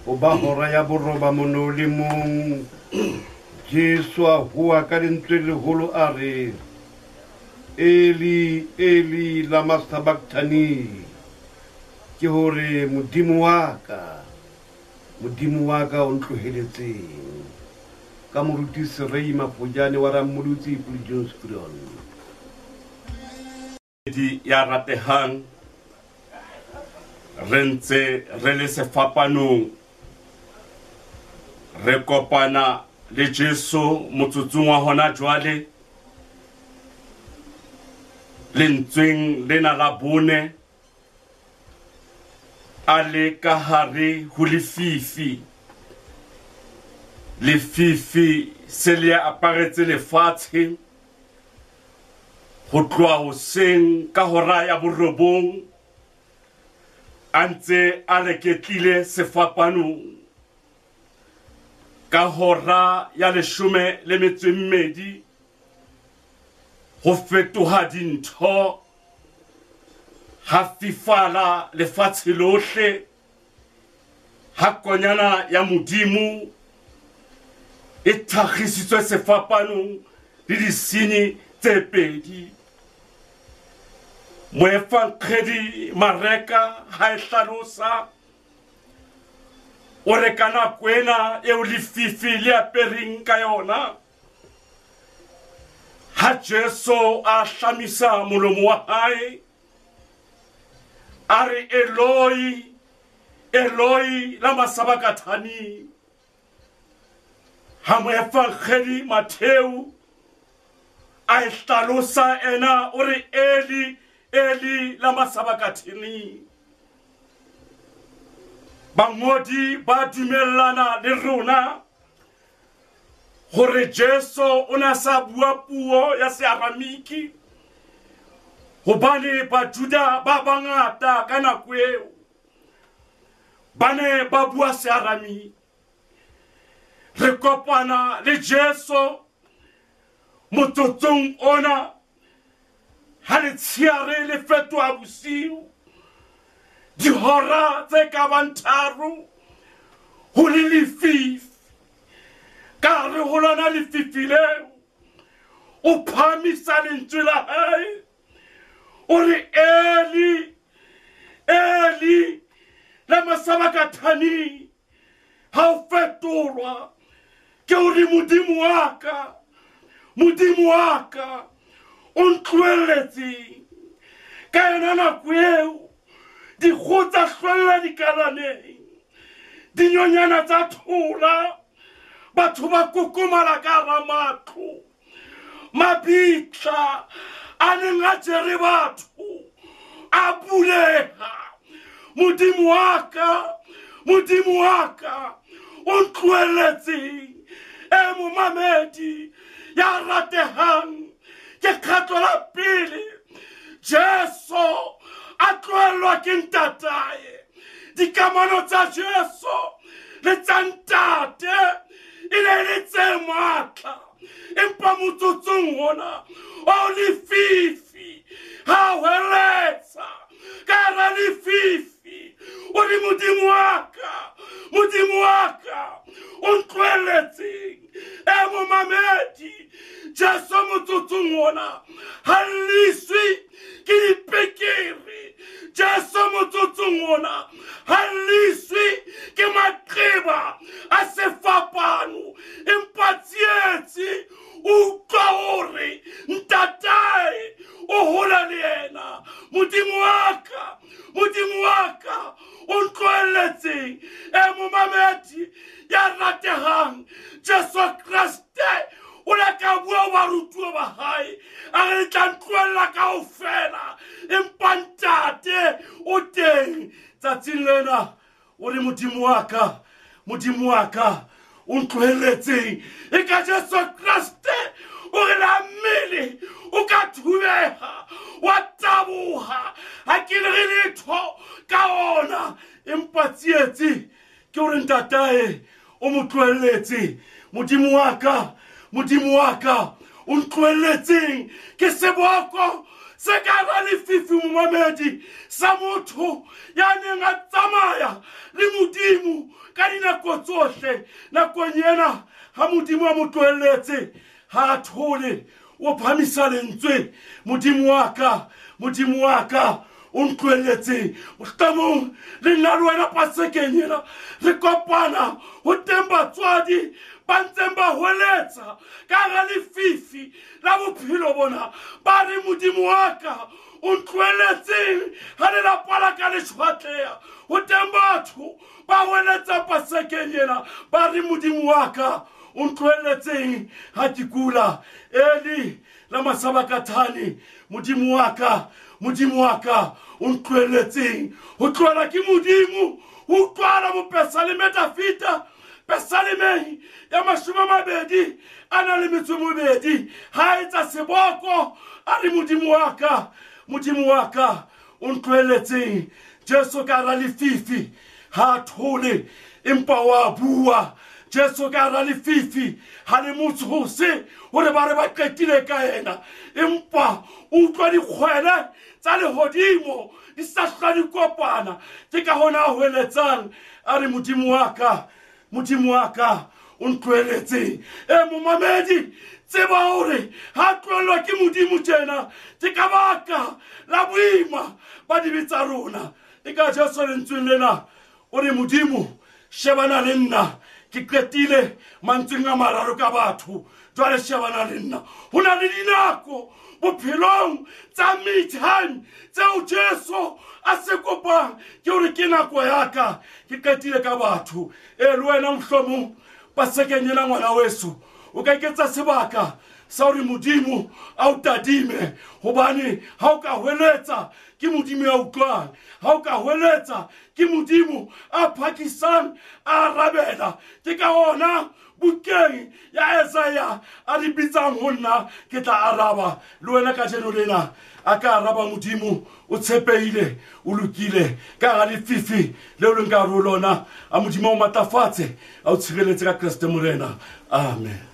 Oba hora ya boroba monoli mong Jesu a hua ka lentswe leholo a re Eli Eli lama sabachthani ke hore modimo wa ka o ntloheletseng ka moruti Serei Mafojane wa Rammolotsi Pulijohn Spiron di ya ratehang re ntse re le sefapanong re kopana le Jesu motsotsong wa hona jwale lentsweng lena la bone a le ka hare ho lefifi se le aparetse lefatshe ho tloha hoseng ka hora ya borobong a ntse a leketlile sefapanong ka hora ya 12 ho fetoha dintho ha fifala lefatshe lohle ha konyana ya modimo e thagisitswe sefapanong le disenyi tse pedi Moefangedi Mareka ha e hlalosa o re kana kwena eo lefifi le apereng ka yona ha Jesu a hlamisa molomo wa hae a re Eloi Eloi lama sabachthani ha moefangedi Matheu a e hlalosa ena o re Eli Eli lama sabachthani bangodi ba dumellana le rona hore Jesu o na sa bua puo ya Searamiki hobane Bajuda ba bangata ka nako eo bane ba bua Searamiki re kopana le Jesu motsotsong ona ha le tshiare le fetoha bosiu dihora tse ka bang 3 ho le lefifi ka re ho lona lefifi leo o phamisa lentswe la hae o re Eli Eli lama sabachthani ha o fetolwa ke o re modimo wa ka o ntloheletse ka yona nako eo dikgotsa hlwella dikalaneng dinyonyana tsa thola batho ba kokomala ka hara matlo mabitla a neng a jere batho a buleha modimo wa ka o ntloheletseng momamedi ya ratehang ke kgatlo la pele Jesu a tlohelwa ke ntatae dikamano tsa Jesu le tsa ntate e ne le tse matla empa motsotsong ona o lefifi ha hweletsa ka hara lefifi o di modimo wa ka o ntloheletseng momamedi Jesu motsotsong ona ha liswi ke dipekere Jesu motsotsong ona ha liswi ke maqeba a sefapano empa tsietsi o utlwa hore ntatae o hola le yena modimo wa ka o ntloheletseng momamedi ya ratehang Jesu Kriste o la ka bua barutuwa ba hae a re tla ntlohella kaofela empa ntate o teng tsatsing lena o re modimo wa ka o ntlohelletseng e ka Jesu Kriste o re la mmele o ka thubeha wa taboha ha ke re letho ka ona empa tsietsi ke o re ntatae o mo tlohelletse modimo wa ka o ntlohelletseng ke seboko se ka ra lefifi momamedi sa motho ya neng a tsamaya le Modimo ka dinako tsohle. Nakong ena ha Modimo a mo tlohelletse ha a thole o phamisa lentswe. Modimo wa ka o ntlohelletse. Mohlomong le nna le wena Pasekeng ena re kopana ho teng batswadi ba ntseng ba hweletsa ka hara lefifi la bophelo bona, ba re Modimo wa ka o ntlohelletseng ha lelapa la ka le tshwatleha. Ho teng batho ba hweletsa Pasekeng ena ba re Modimo wa ka o ntlohelletseng ha ke kula. Eli la Masabakathane, Modimo wa ka o ntlohelletseng. Ho tlohela ke Modimo ho utlwala mo Pesalemeta Pesalemeng ya 20 ana le metso 2 ha etsa seboko a re Modimo wa ka o ntlohelletseng. Jesu ka ra lefifi ha thole empa wa bua. Jesu ka ra lefifi ha le motshose hore ba re ba qetile ka ena, empa o utlwa dikgwele tsa lehodimo di sa hla di kopana. Ke ka hona a hweletsang a re Modimo wa ka o ntlohelletseng. Momamedi, tseba hore ha tlohelwa ke Modimo tjena ke ka baka la boima ba dibe tsa rona. E ka Jesu lentsweng lena o re Modimo shebana le nna ke qetile mantsweng a mararo ka batho, jwale shebana le nna. Ho na le dinako bophelong tsa me time tseo Jesu a se kopang ke hore ke nako ya ka ke qetile ka batho. Le wena mohlomong Pasekeng ena ngwana weso o ka iketsa sebaka sa hore Modimo a o tadime, hobane ha o ka hweletsa ke Modimo ya utlwang, ha o ka hweletsa ke Modimo a phakisang a arabela. Ke ka hona bukeng ya Isaiah a di bitsang ho nna ke tla araba. Le wena ka jeno lena a ka araba Modimo o tshepeile o lokile ka ga lefifi leo le nka ro lona a Modimo o matafatse a o tshireletse ka Kriste Morena. Amen.